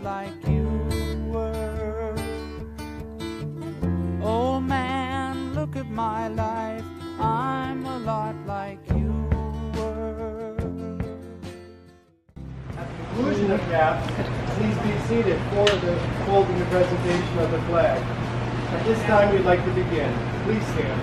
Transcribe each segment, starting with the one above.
like you were. Oh man, look at my life, I'm a lot like you were. At the conclusion of GAP, please be seated for the holding the presentation of the flag. At this time, we'd like to begin. Please stand.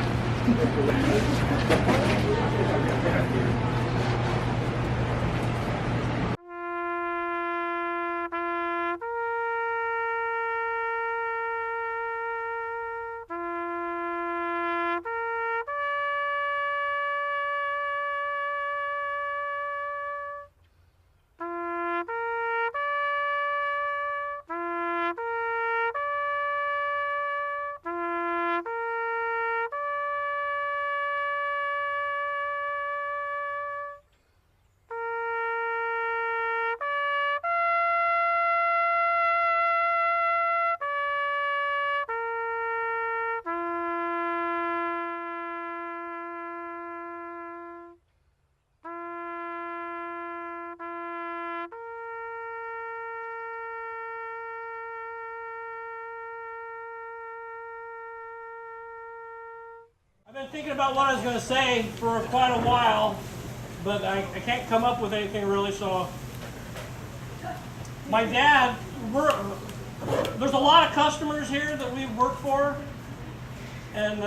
I've been thinking about what I was going to say for quite a while, but I can't come up with anything really, so. My dad, there's a lot of customers here that we work for, and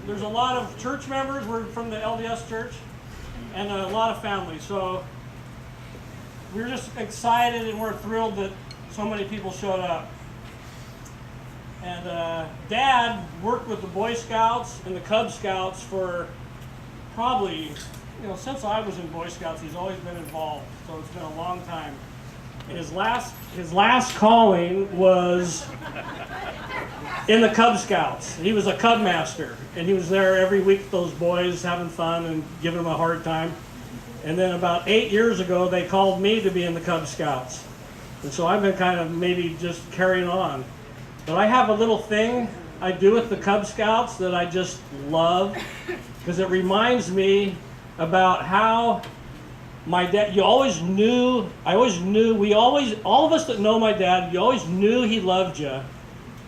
there's a lot of church members. We're from the LDS church, and a lot of families, so we're just excited and we're thrilled that so many people showed up. And Dad worked with the Boy Scouts and the Cub Scouts for probably, since I was in Boy Scouts, he's always been involved. So it's been a long time. And his last calling was in the Cub Scouts. He was a Cub Master, and he was there every week with those boys, having fun and giving them a hard time. And then about 8 years ago, they called me to be in the Cub Scouts. And so I've been kind of maybe just carrying on. But I have a little thing I do with the Cub Scouts that I just love, because it reminds me about how my dad, all of us that know my dad, you always knew he loved you,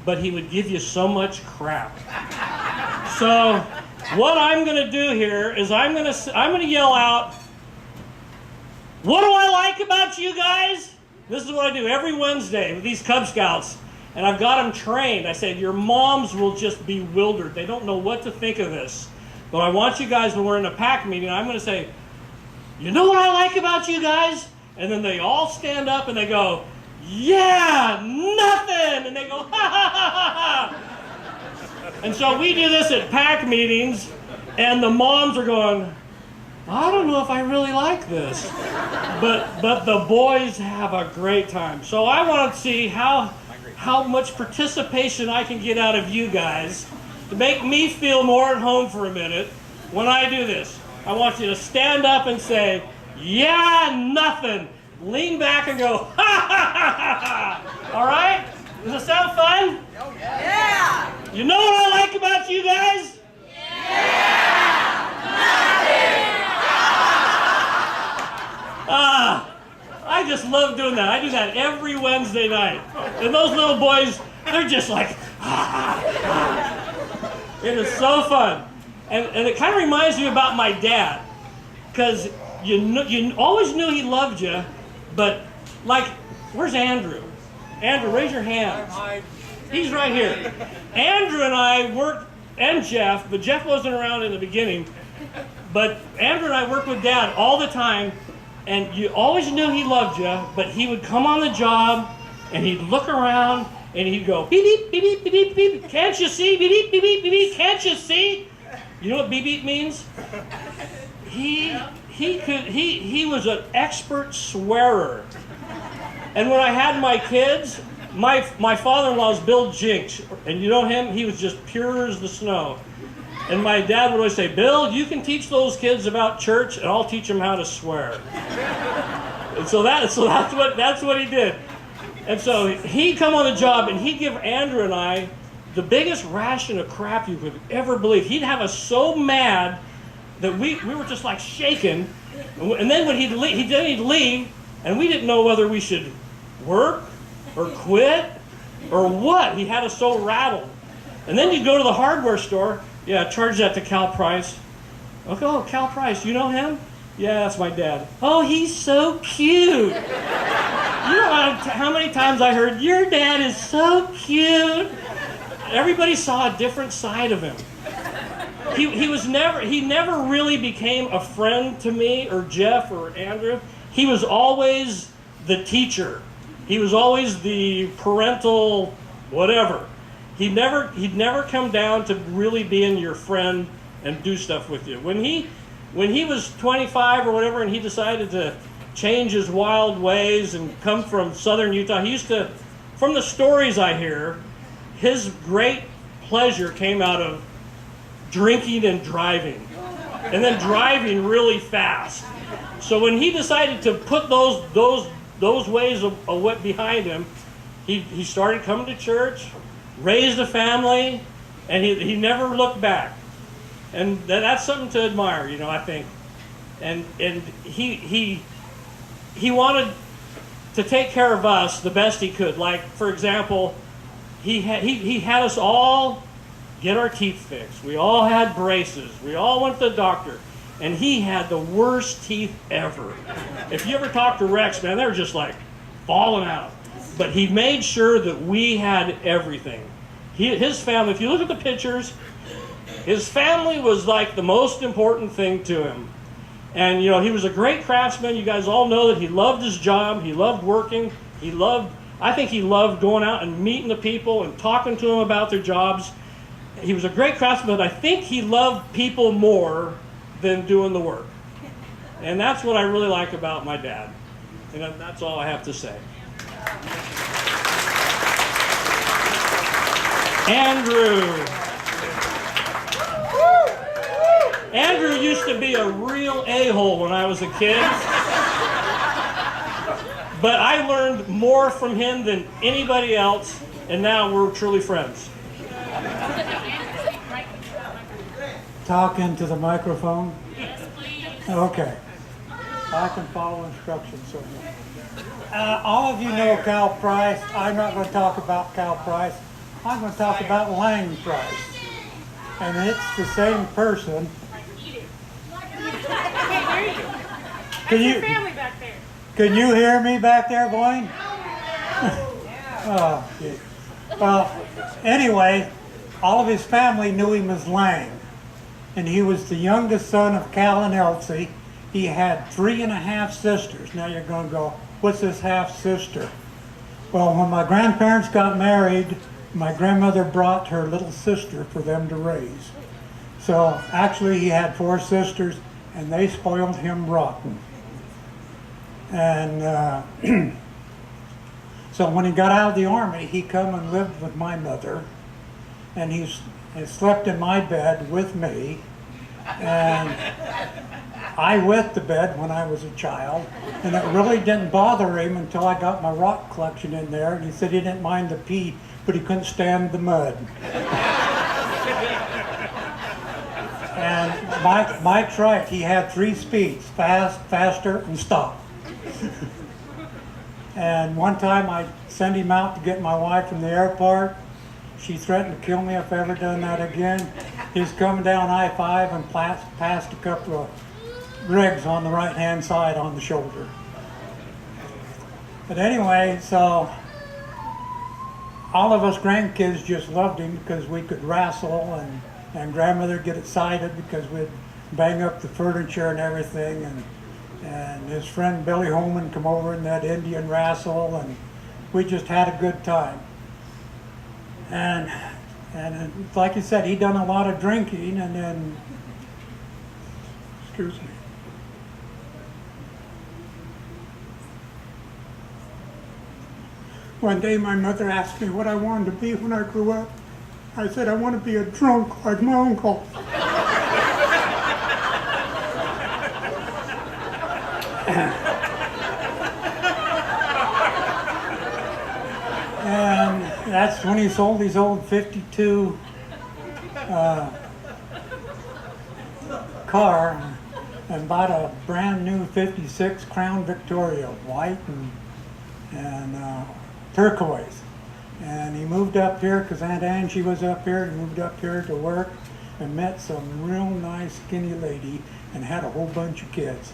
but he would give you so much crap. So what I'm going to do here is I'm going to yell out, "What do I like about you guys?" This is what I do every Wednesday with these Cub Scouts. And I've got them trained. I said, your moms will just be bewildered. They don't know what to think of this. But I want you guys, when we're in a pack meeting, I'm going to say, "You know what I like about you guys?" And then they all stand up and they go, "Yeah, nothing." And they go, "Ha, ha, ha, ha, ha." And so we do this at pack meetings, and the moms are going, "I don't know if I really like this." But the boys have a great time. So I want to see how much participation I can get out of you guys to make me feel more at home for a minute when I do this. I want you to stand up and say, "Yeah, nothing." Lean back and go, "Ha, ha, ha, ha, ha." All right? Does it sound fun? Yeah! You know what I like about you guys? I just love doing that. I do that every Wednesday night. And those little boys, they're just like, It is so fun. And it kind of reminds me about my dad. Because you always knew he loved you, but like, where's Andrew? Andrew, raise your hands. He's right here. Andrew and I worked, and Jeff, but Jeff wasn't around in the beginning. But Andrew and I worked with Dad all the time. And you always knew he loved you, but he would come on the job, and he'd look around, and he'd go, "Beep, beep, beep, beep, beep, beep, beep, can't you see? Beep, beep, beep, beep, beep, can't you see?" You know what beep, beep means? He was an expert swearer. And when I had my kids, my father-in-law's Bill Jinks, and you know him? He was just pure as the snow. And my dad would always say, "Bill, you can teach those kids about church, and I'll teach them how to swear." And so that's what he did. And so he'd come on the job, and he'd give Andrew and I the biggest ration of crap you could ever believe. He'd have us so mad that we were just like shaking. And then when he'd leave, and we didn't know whether we should work or quit or what? He had us so rattled. And then you go to the hardware store. Yeah, charge that to Cal Price. Okay, oh, Cal Price, you know him? Yeah, that's my dad. Oh, he's so cute. You know how many times I heard, your dad is so cute. Everybody saw a different side of him. He never really became a friend to me or Jeff or Andrew. He was always the teacher. He was always the parental whatever. He'd never come down to really being your friend and do stuff with you. When he was 25 or whatever and he decided to change his wild ways and come from southern Utah, he used to, from the stories I hear, his great pleasure came out of drinking and driving, and then driving really fast. So when he decided to put those ways of what behind him, he started coming to church, raised a family, and he never looked back. And that's something to admire, you know, I think. And he wanted to take care of us the best he could. Like, for example, he had us all get our teeth fixed. We all had braces. We all went to the doctor. And he had the worst teeth ever. If you ever talk to Rex, man, they were just like falling out. But he made sure that we had everything. His family, if you look at the pictures, his family was like the most important thing to him. And, you know, he was a great craftsman. You guys all know that he loved his job. He loved working. I think he loved going out and meeting the people and talking to them about their jobs. He was a great craftsman, but I think he loved people more than doing the work. And that's what I really like about my dad. And that's all I have to say. Andrew used to be a real a-hole when I was a kid. But I learned more from him than anybody else, and now we're truly friends. Talk into the microphone? Yes, please. Okay. I can follow instructions. So. All of you know Cal Price. I'm not going to talk about Cal Price. I'm going to talk about Lang Price. And it's the same person. Can you, family back there. Can you hear me back there, Boyne? Oh, yeah. Well, anyway, all of his family knew him as Lang. And he was the youngest son of Cal and Elsie. He had 3.5 sisters. Now you're going to go, what's this half sister? Well, when my grandparents got married, my grandmother brought her little sister for them to raise. So actually he had 4 sisters, and they spoiled him rotten. And so when he got out of the Army, he come and lived with my mother, and he slept in my bed with me, and I wet the bed when I was a child, and it really didn't bother him until I got my rock collection in there, and he said he didn't mind the pee, but he couldn't stand the mud. And my trike, he had 3 speeds, fast, faster, and stop. And one time I sent him out to get my wife from the airport. She threatened to kill me if I ever done that again. He was coming down I-5 and passed a couple of rigs on the right-hand side on the shoulder. But anyway, so all of us grandkids just loved him because we could wrestle, and grandmother get excited because we'd bang up the furniture and everything, and his friend Billy Holman come over in that Indian wrestle, and we just had a good time. And like you said, he done a lot of drinking, and then, excuse me. One day my mother asked me what I wanted to be when I grew up. I said, I want to be a drunk like my uncle. And that's when he sold his old 52 car and bought a brand new 56 Crown Victoria, white, and Turquoise. And he moved up here because Aunt Angie was up here. He moved up here to work and met some real nice skinny lady and had a whole bunch of kids.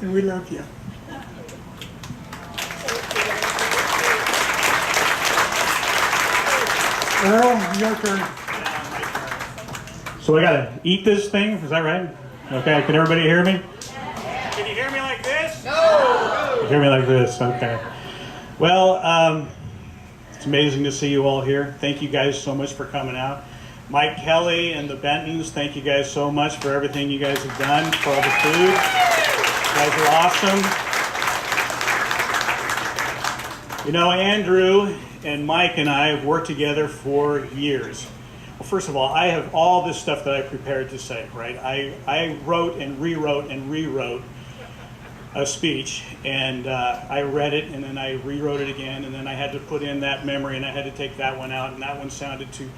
And we love you. Earl, your turn. So I gotta eat this thing, is that right? Okay, can everybody hear me? Can you hear me like this? No! You hear me like this, okay. Well, it's amazing to see you all here. Thank you guys so much for coming out. Mike Kelly and the Bentons, thank you guys so much for everything you guys have done, for all the food. You guys are awesome. You know, Andrew and Mike and I have worked together for years. Well, first of all, I have all this stuff that I prepared to say, right? I wrote and rewrote a speech, and I read it, and then I rewrote it again, and then I had to put in that memory, and I had to take that one out, and that one sounded too,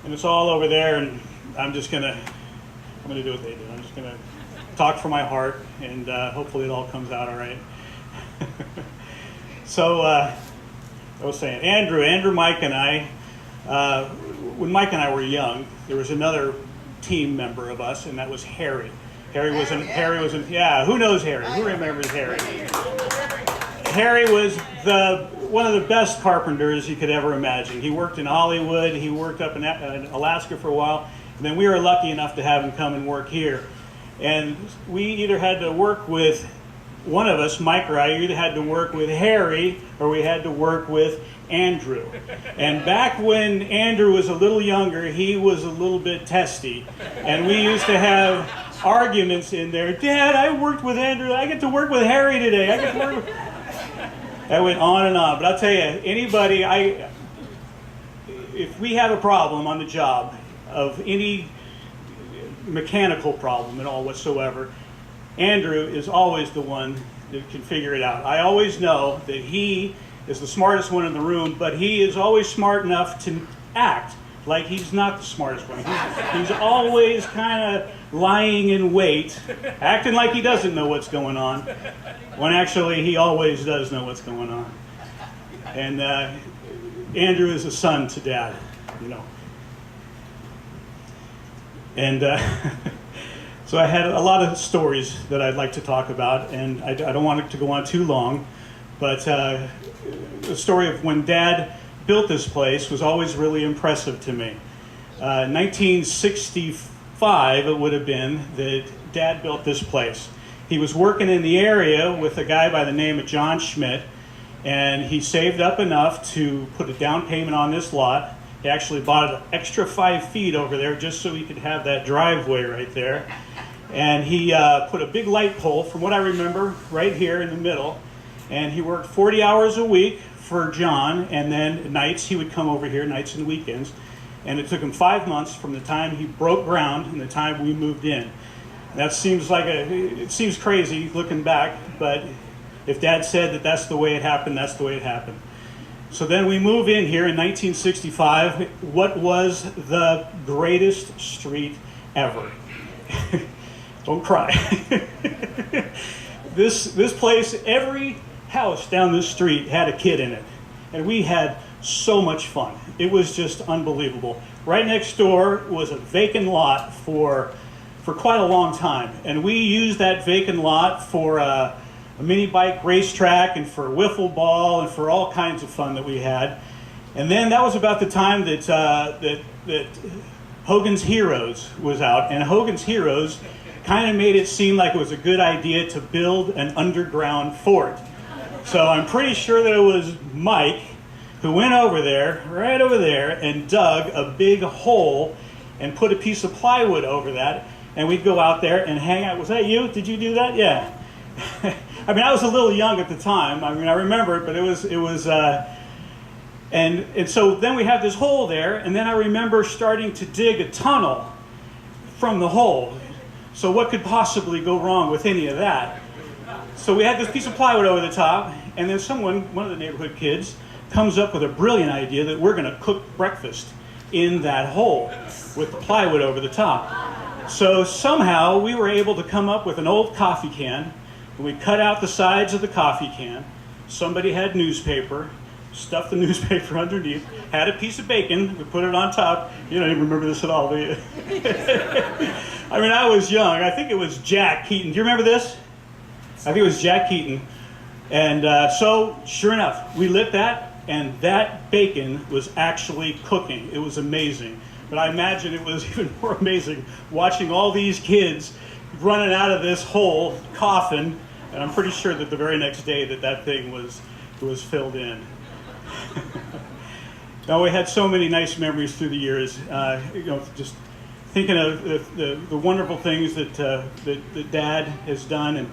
and it's all over there, and I'm gonna do what they do. I'm just gonna talk from my heart, and hopefully it all comes out all right. So, I was saying, Andrew, Mike, and I, when Mike and I were young, there was another team member of us, and that was Harry. Harry was yeah, who knows Harry? Who remembers Harry? Harry was one of the best carpenters you could ever imagine. He worked in Hollywood, he worked up in Alaska for a while, and then we were lucky enough to have him come and work here. And we either had to work with, one of us, Mike or I, either had to work with Harry or we had to work with Andrew. And back when Andrew was a little younger, he was a little bit testy. And we used to have arguments in there. Dad, I worked with Andrew. I get to work with Harry today. I get to work with... That went on and on. But I'll tell you, anybody, if we have a problem on the job of any mechanical problem at all whatsoever, Andrew is always the one that can figure it out. I always know that he is the smartest one in the room, but he is always smart enough to act like he's not the smartest one. He's always kind of lying in wait, acting like he doesn't know what's going on, when actually he always does know what's going on. And Andrew is a son to Dad, you know. And so I had a lot of stories that I'd like to talk about, and I don't want it to go on too long, but the story of when Dad built this place was always really impressive to me. 1965 it would have been that Dad built this place. He was working in the area with a guy by the name of John Schmidt, and he saved up enough to put a down payment on this lot. He actually bought an extra 5 feet over there just so he could have that driveway right there. And he put a big light pole, from what I remember, right here in the middle. And he worked 40 hours a week for John, and then nights he would come over here, nights and weekends. And it took him 5 months from the time he broke ground and the time we moved in. That seems like it seems crazy looking back, but if Dad said that that's the way it happened, that's the way it happened. So then we move in here in 1965, what was the greatest street ever. Don't cry. This place, every house down this street had a kid in it. And we had so much fun. It was just unbelievable. Right next door was a vacant lot for quite a long time. And we used that vacant lot for a mini bike racetrack and for wiffle ball and for all kinds of fun that we had. And then that was about the time that Hogan's Heroes was out. And Hogan's Heroes kind of made it seem like it was a good idea to build an underground fort. So I'm pretty sure that it was Mike who went over there, right over there, and dug a big hole and put a piece of plywood over that. And we'd go out there and hang out. Was that you? Did you do that? Yeah. I mean, I was a little young at the time. I mean, I remember it, but it was, and so then we had this hole there, and then I remember starting to dig a tunnel from the hole. So what could possibly go wrong with any of that? So we had this piece of plywood over the top, and then one of the neighborhood kids, comes up with a brilliant idea that we're going to cook breakfast in that hole with the plywood over the top. So somehow we were able to come up with an old coffee can, and we cut out the sides of the coffee can. Somebody had newspaper, stuffed the newspaper underneath, had a piece of bacon, we put it on top. You don't even remember this at all, do you? I mean, I was young. I think it was Jack Keaton. Do you remember this? I think it was Jack Keaton. And so, sure enough, we lit that, and that bacon was actually cooking. It was amazing. But I imagine it was even more amazing watching all these kids running out of this whole coffin. And I'm pretty sure that the very next day that thing was filled in. Now, we had so many nice memories through the years. Just thinking of the wonderful things that Dad has done, and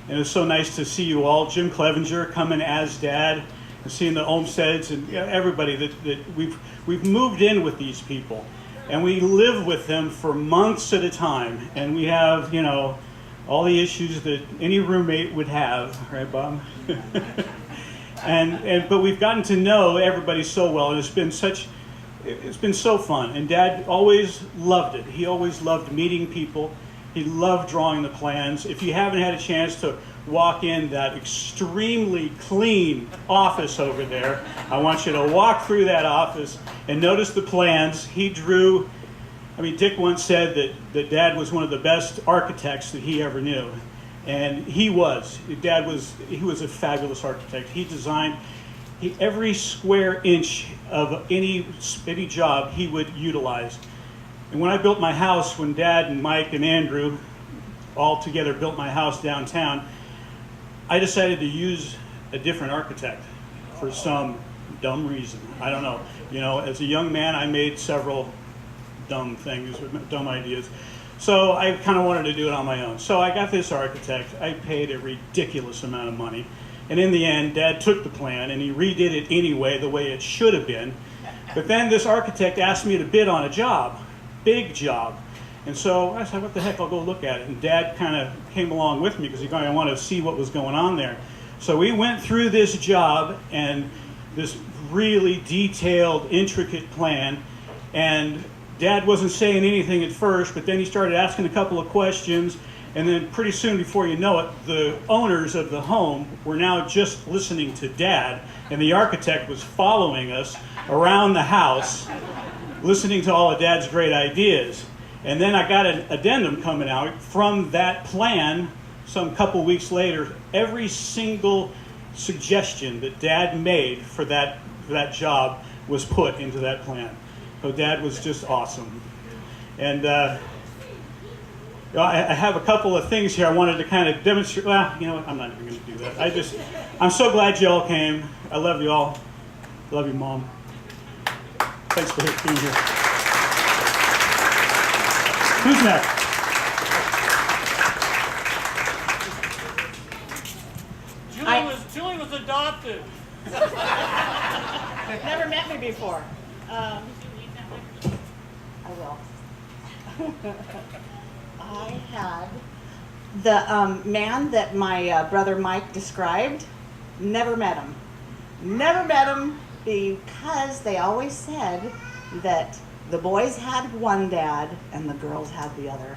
it's so nice to see you all. Jim Clevenger coming as Dad, and seeing the Olmsteads and everybody that we've moved in with these people, and we live with them for months at a time, and we have all the issues that any roommate would have, right, Bob? But we've gotten to know everybody so well, and it's been so fun. And Dad always loved it. He always loved meeting people. He loved drawing the plans. If you haven't had a chance to walk in that extremely clean office over there, I want you to walk through that office and notice the plans. He drew, Dick once said that Dad was one of the best architects that he ever knew. And he was. Dad was a fabulous architect. He designed every square inch of any job he would utilize. And when I built my house, when Dad and Mike and Andrew all together built my house downtown, I decided to use a different architect for some dumb reason. I don't know. As a young man, I made several dumb things, dumb ideas. So I kind of wanted to do it on my own. So I got this architect. I paid a ridiculous amount of money. And in the end, Dad took the plan and he redid it anyway, the way it should have been. But then this architect asked me to bid on a job, big job. And so I said, what the heck, I'll go look at it. And Dad kind of came along with me because he kind of wanted to see what was going on there. So we went through this job and this really detailed, intricate plan. And Dad wasn't saying anything at first, but then he started asking a couple of questions. And then pretty soon, before you know it, the owners of the home were now just listening to Dad. And the architect was following us around the house, listening to all of Dad's great ideas. And then I got an addendum coming out from that plan some couple weeks later. Every single suggestion that Dad made for that job was put into that plan. So Dad was just awesome. And I have a couple of things here I wanted to kind of demonstrate. Well, you know what? I'm not even going to do that. I'm so glad you all came. I love you all. Love you, Mom. Thanks for being here. Who's next? Julie was adopted. Never met me before. I will. I had the man that my brother Mike described. Never met him. Never met him because they always said that the boys had one dad and the girls had the other.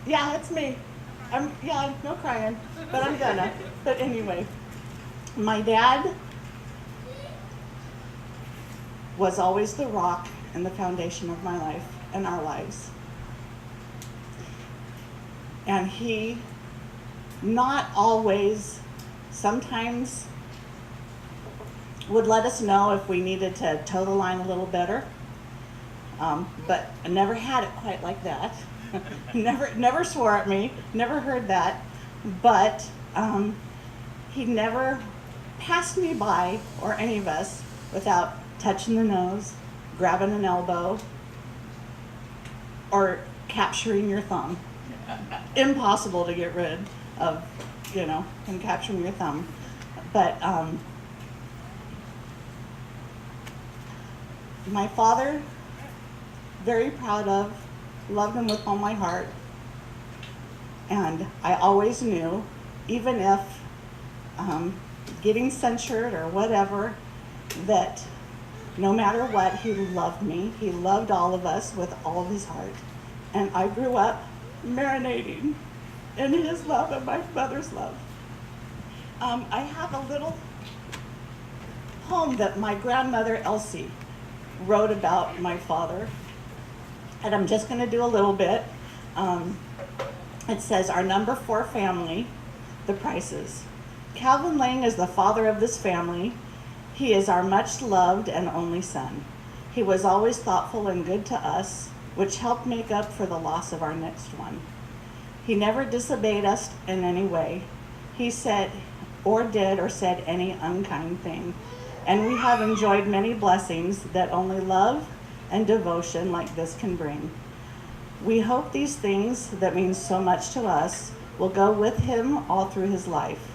Yeah, it's me. No crying, but I'm gonna. But anyway, my dad was always the rock and the foundation of my life and our lives. And he, not always, sometimes would let us know if we needed to toe the line a little better. But I never had it quite like that. Never swore at me, never heard that. But he never passed me by, or any of us, without touching the nose, grabbing an elbow, or capturing your thumb. Impossible to get rid of, him capturing your thumb. But my father, very proud of, loved him with all my heart. And I always knew, even if getting censured or whatever, that no matter what, he loved me. He loved all of us with all of his heart. And I grew up marinating in his love and my mother's love. I have a little poem that my grandmother Elsie wrote about my father, and I'm just going to do a little bit. It says, our number 4 family, the Prices. Calvin Lang is the father of this family. He is our much loved and only son. He was always thoughtful and good to us, which helped make up for the loss of our next one. He never disobeyed us in any way. He said or did or said any unkind thing. And we have enjoyed many blessings that only love and devotion like this can bring. We hope these things that mean so much to us will go with him all through his life,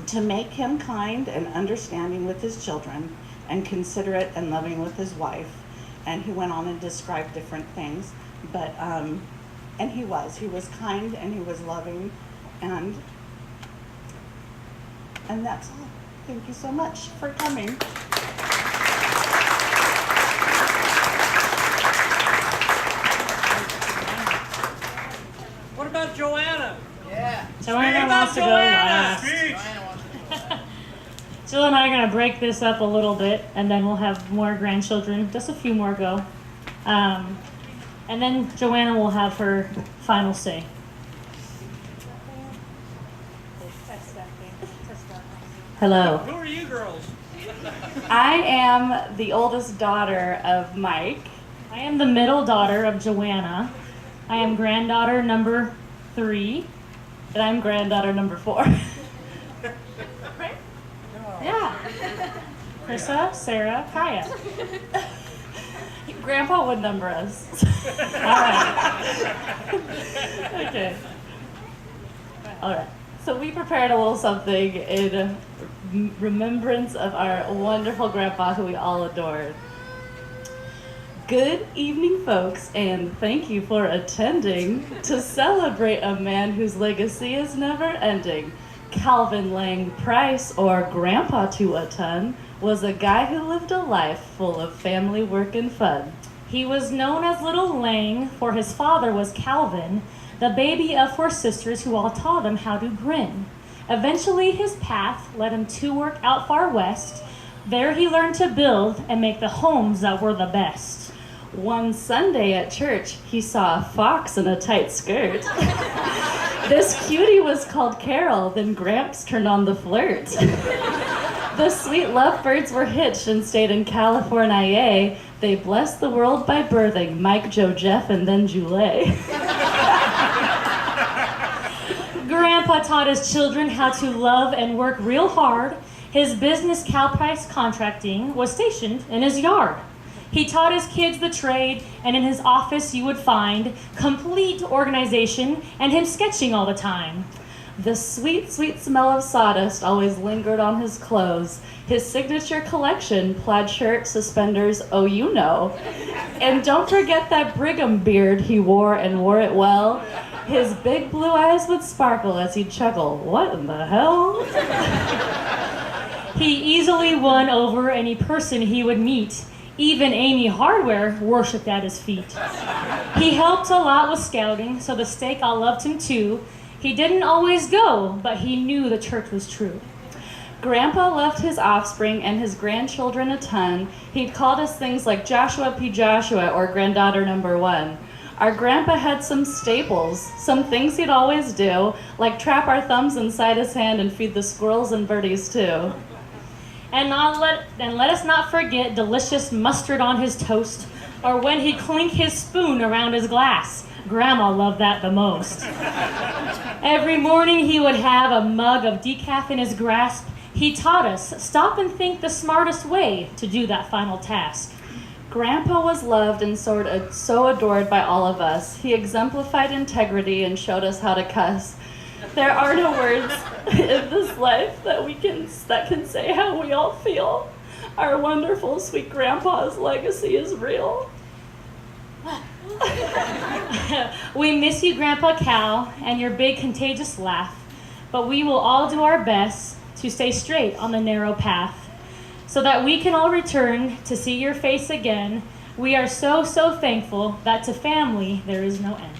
to make him kind and understanding with his children and considerate and loving with his wife. And he went on and described different things, but and he was kind and he was loving, and that's all. Thank you so much for coming. What about Joanna? Joanna wants to go last. Jill and I are going to break this up a little bit, and then we'll have more grandchildren, just a few more go. And then Joanna will have her final say. Hello. Who are you girls? I am the oldest daughter of Mike. I am the middle daughter of Joanna. I am granddaughter number 3, and I'm granddaughter number 4. Right? Yeah. Krista, Sarah, Kaya. Grandpa would number us. All right. Okay. All right. So we prepared a little something in remembrance of our wonderful grandpa who we all adored. Good evening, folks, and thank you for attending to celebrate a man whose legacy is never ending. Calvin Lang Price, or Grandpa to a Ton, was a guy who lived a life full of family work and fun. He was known as Little Lang, for his father was Calvin, the baby of 4 sisters who all taught him how to grin. Eventually, his path led him to work out far west. There he learned to build and make the homes that were the best. One Sunday at church, he saw a fox in a tight skirt. This cutie was called Carol, then Gramps turned on the flirt. The sweet lovebirds were hitched and stayed in California. They blessed the world by birthing Mike, Joe, Jeff, and then Julie. Grandpa taught his children how to love and work real hard. His business, Cal Price Contracting, was stationed in his yard. He taught his kids the trade, and in his office you would find complete organization and him sketching all the time. The sweet, sweet smell of sawdust always lingered on his clothes. His signature collection, plaid shirt, suspenders, oh you know. And don't forget that Brigham beard he wore and wore it well. His big blue eyes would sparkle as he'd chuckle, what in the hell? He easily won over any person he would meet. Even Amy Hardware worshipped at his feet. He helped a lot with scouting, so the stake all loved him too. He didn't always go, but he knew the church was true. Grandpa left his offspring and his grandchildren a ton. He'd called us things like Joshua P. Joshua or granddaughter number 1. Our grandpa had some staples, some things he'd always do, like trap our thumbs inside his hand and feed the squirrels and birdies too. And let us not forget delicious mustard on his toast, or when he'd clink his spoon around his glass. Grandma loved that the most. Every morning he would have a mug of decaf in his grasp. He taught us, stop and think the smartest way to do that final task. Grandpa was loved and so adored by all of us. He exemplified integrity and showed us how to cuss. There are no words in this life that can say how we all feel. Our wonderful, sweet grandpa's legacy is real. We miss you, Grandpa Cal, and your big contagious laugh, but we will all do our best to stay straight on the narrow path so that we can all return to see your face again. We are so, so thankful that to family there is no end.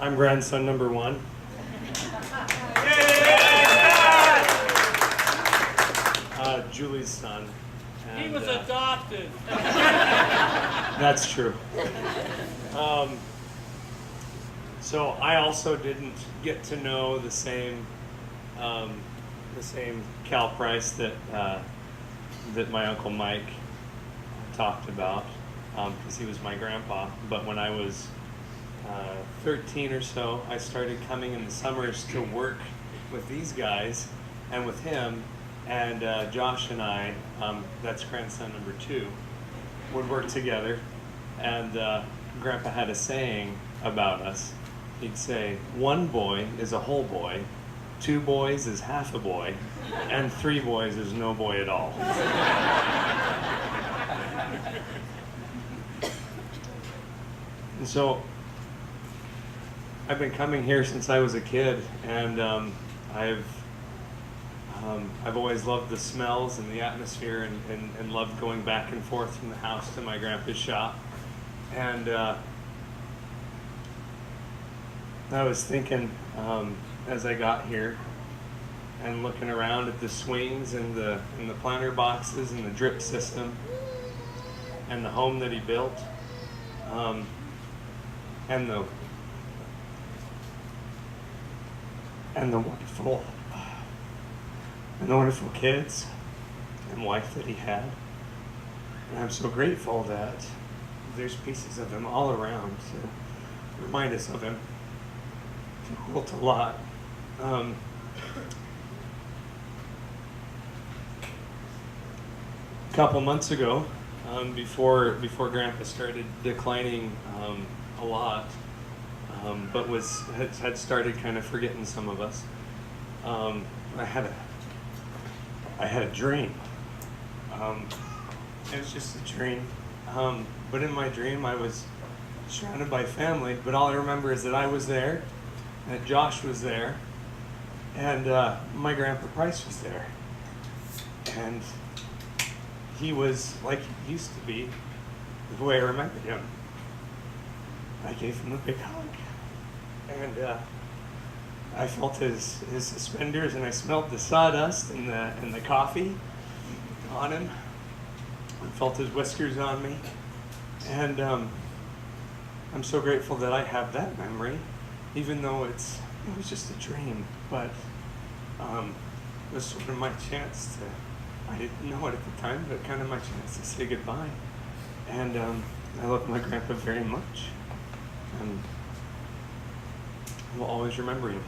I'm grandson number 1. Julie's son. He And, was adopted. That's true. So I also didn't get to know the same Cal Price that my Uncle Mike talked about, because he was my grandpa. But when I was 13 or so, I started coming in the summers to work with these guys and with him. And Josh and I, that's grandson number 2, would work together. And Grandpa had a saying about us. He'd say, 1 boy is a whole boy, 2 boys is half a boy, and 3 boys is no boy at all. And so I've been coming here since I was a kid, and I've always loved the smells and the atmosphere, and loved going back and forth from the house to my grandpa's shop. And I was thinking, as I got here and looking around at the swings and the planter boxes and the drip system and the home that he built, and the wonderful kids and wife that he had. And I'm so grateful that there's pieces of him all around to remind us of him. He built a lot. A couple months ago, before Grandpa started declining a lot, but had started kind of forgetting some of us, I had a dream. It was just a dream. But in my dream, I was surrounded by family, but all I remember is that I was there, and that Josh was there, and my Grandpa Price was there. And he was like he used to be, the way I remembered him. I gave him a big hug, and I felt his suspenders, and I smelled the sawdust and the coffee on him. I felt his whiskers on me, and I'm so grateful that I have that memory, even though it was just a dream. But it was sort of my chance to, I didn't know it at the time, but kind of my chance to say goodbye. And I love my grandpa very much, and I will always remember him.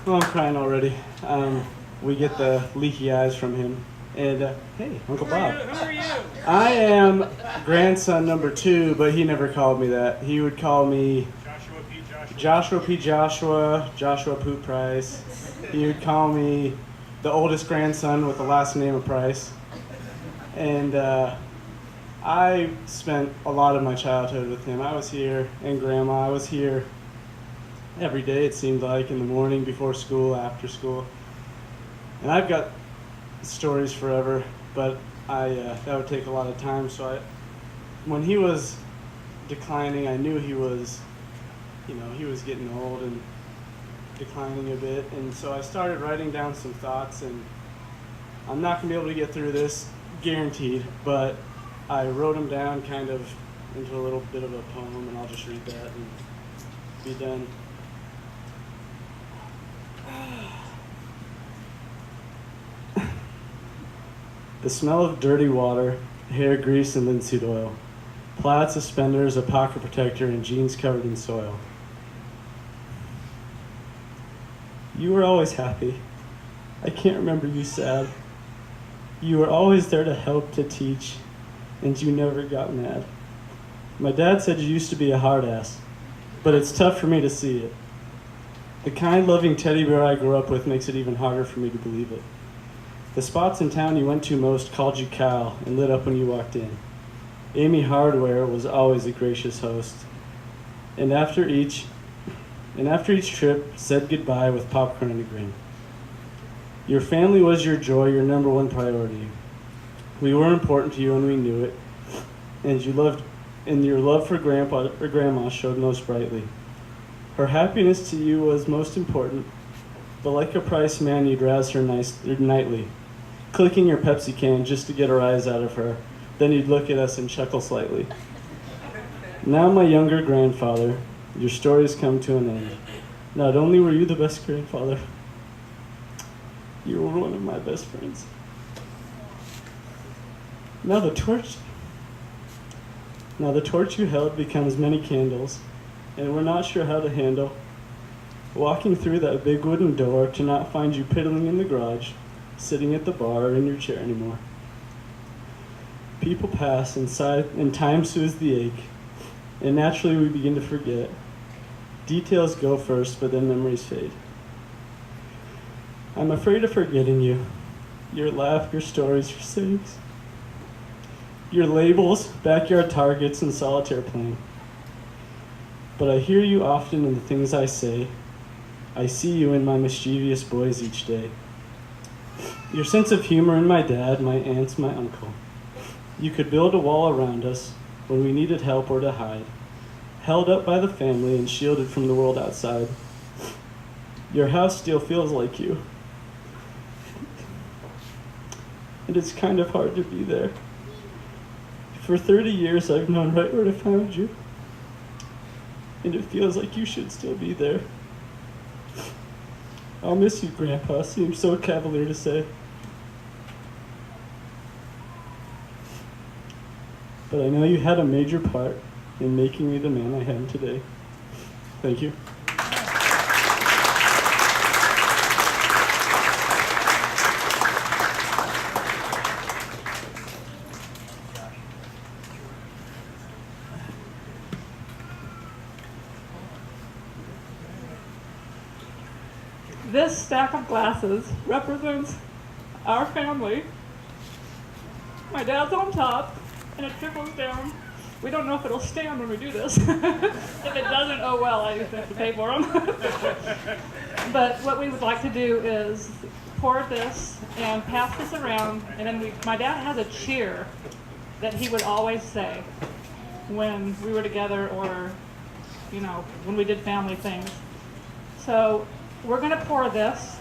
Oh, I'm crying already. We get the leaky eyes from him. And, hey, Uncle Bob. Who are you? I am grandson number 2, but he never called me that. He would call me Joshua P. Joshua Poot Price. He would call me the oldest grandson with the last name of Price. And I spent a lot of my childhood with him. I was here, and Grandma. I was here every day, it seemed like, in the morning, before school, after school. And I've got stories forever, but that would take a lot of time. So when he was declining, I knew he was getting old and declining a bit. And so I started writing down some thoughts, and I'm not going to be able to get through this, guaranteed, but I wrote them down kind of into a little bit of a poem, and I'll just read that and be done. The smell of dirty water, hair grease and linseed oil, plaid suspenders, a pocket protector, and jeans covered in soil. You were always happy. I can't remember you sad. You were always there to help, to teach, and you never got mad. My dad said you used to be a hard ass, but it's tough for me to see it. The kind, loving teddy bear I grew up with makes it even harder for me to believe it. The spots in town you went to most called you Cal and lit up when you walked in. Amy Hardware was always a gracious host. And after each trip, said goodbye with popcorn and a grin. Your family was your joy, your number one priority. We were important to you and we knew it. And your love for Grandpa or Grandma showed most brightly. Her happiness to you was most important, but like a Price man, you'd razz her nightly, clicking your Pepsi can just to get a rise out of her. Then you'd look at us and chuckle slightly. Now, my younger grandfather, your stories come to an end. Not only were you the best grandfather, you were one of my best friends. Now the torch you held becomes many candles, and we're not sure how to handle walking through that big wooden door to not find you piddling in the garage, sitting at the bar or in your chair anymore. People pass and time soothes the ache, and naturally we begin to forget. Details go first, but then memories fade. I'm afraid of forgetting you, your laugh, your stories, your sayings, your labels, backyard targets, and solitaire playing. But I hear you often in the things I say. I see you in my mischievous boys each day. Your sense of humor in my dad, my aunts, my uncle. You could build a wall around us when we needed help or to hide, held up by the family and shielded from the world outside. Your house still feels like you. And it's kind of hard to be there. For 30 years, I've known right where to find you. And it feels like you should still be there. I'll miss you, Grandpa. Seems so cavalier to say. But I know you had a major part in making me the man I am today. Thank you. This stack of glasses represents our family. My dad's on top, and it trickles down. We don't know if it'll stand when we do this. If it doesn't, oh well, I just have to pay for them. But what we would like to do is pour this and pass this around, and then my dad has a cheer that he would always say when we were together or, you know, when we did family things. So we're going to pour this,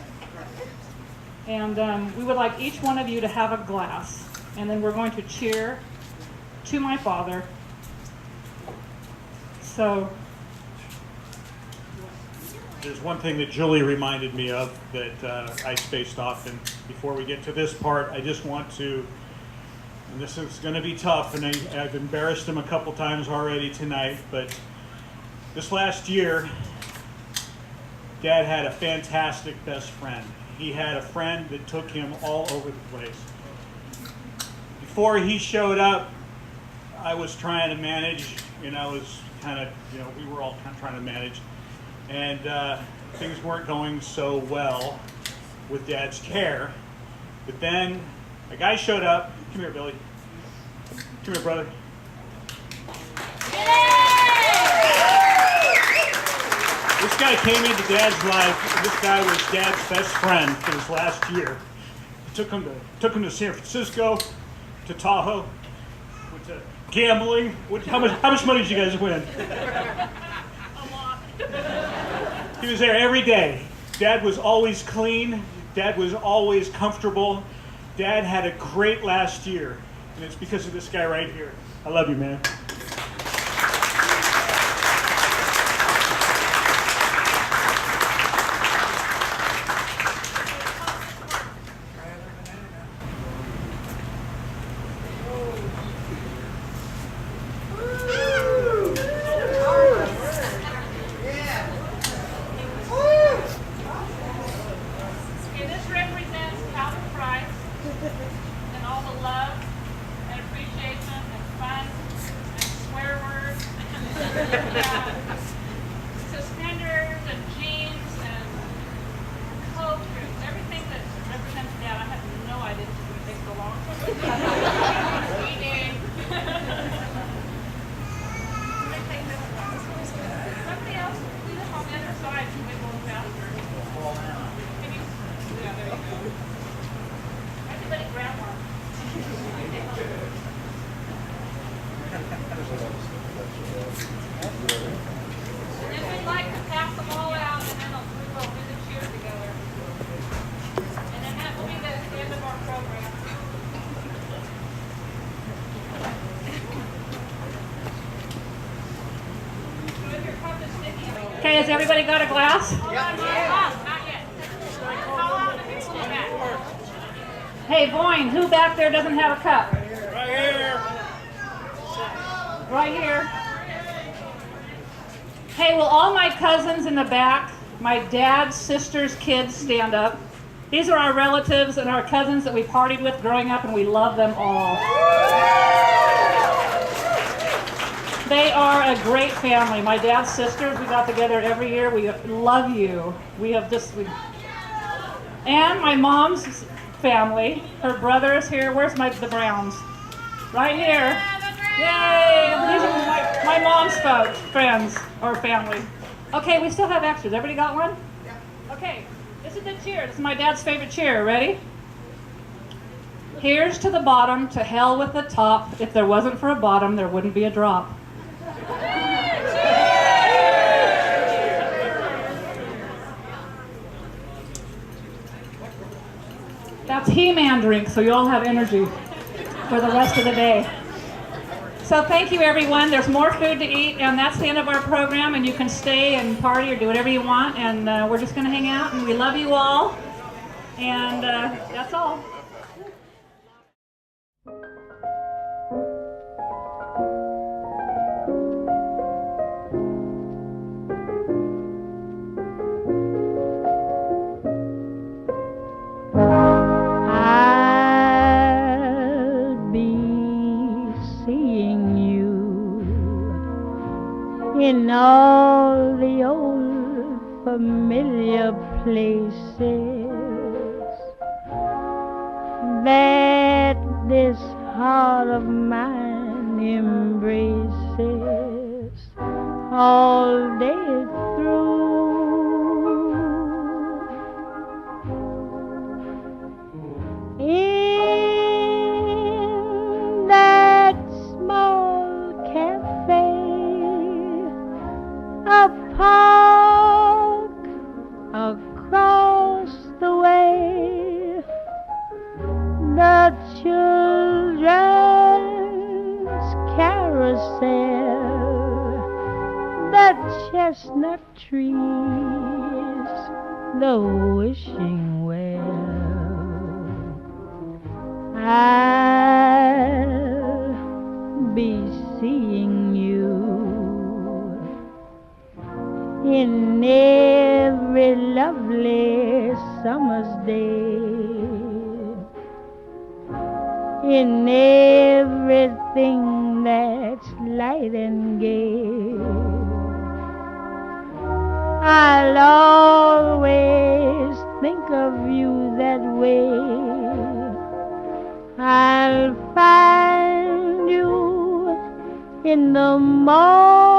and we would like each one of you to have a glass, and then we're going to cheer to my father. So there's one thing that Julie reminded me of that I spaced off, and before we get to this part, I just want to, and this is going to be tough, and I've embarrassed him a couple times already tonight, but this last year, Dad had a fantastic best friend. He had a friend that took him all over the place. Before he showed up, I was trying to manage, you know, we were all kind of trying to manage, and things weren't going so well with Dad's care. But then a guy showed up. Come here, Billy. Come here, brother. This guy came into Dad's life. This guy was Dad's best friend for this last year. Took him to San Francisco, to Tahoe, went to gambling. How much money did you guys win? a lot. He was there every day. Dad was always clean. Dad was always comfortable. Dad had a great last year, and it's because of this guy right here. I love you, man. Suspenders and jeans and coat, everything that represents Dad. I have no idea this is going to take so long. Eating. Somebody else, leave this on the other side so we go faster. Can you? Yeah, there you go. Everybody grab one. has everybody got a glass? Hey, Boyne, who back there doesn't have a cup? Right here. Right here. Hey, will all my cousins in the back, my dad's sister's kids, stand up? These are our relatives and our cousins that we partied with growing up, and we love them all. They are a great family. My dad's sisters, we got together every year. We love you. And my mom's family, her brother is here. Where's the Browns? Right here. Yay! These are my mom's folks, friends, or family. Okay, we still have extras. Everybody got one? Yeah. Okay, this is the cheer. This is my dad's favorite cheer. Ready? Here's to the bottom, to hell with the top. If there wasn't for a bottom, there wouldn't be a drop. That's He-Man drink, so you all have energy for the rest of the day. So thank you, everyone. There's more food to eat, and that's the end of our program, and you can stay and party or do whatever you want, and we're just going to hang out, and we love you all, and that's all. In all the old familiar places that this heart of mine embraces all day through. In that small cafe, a park across the way, the children's carousel, the chestnut trees, the wishing well. I'll be seeing you in every lovely summer's day, in everything that's light and gay. I'll always think of you that way. I'll find you in the morning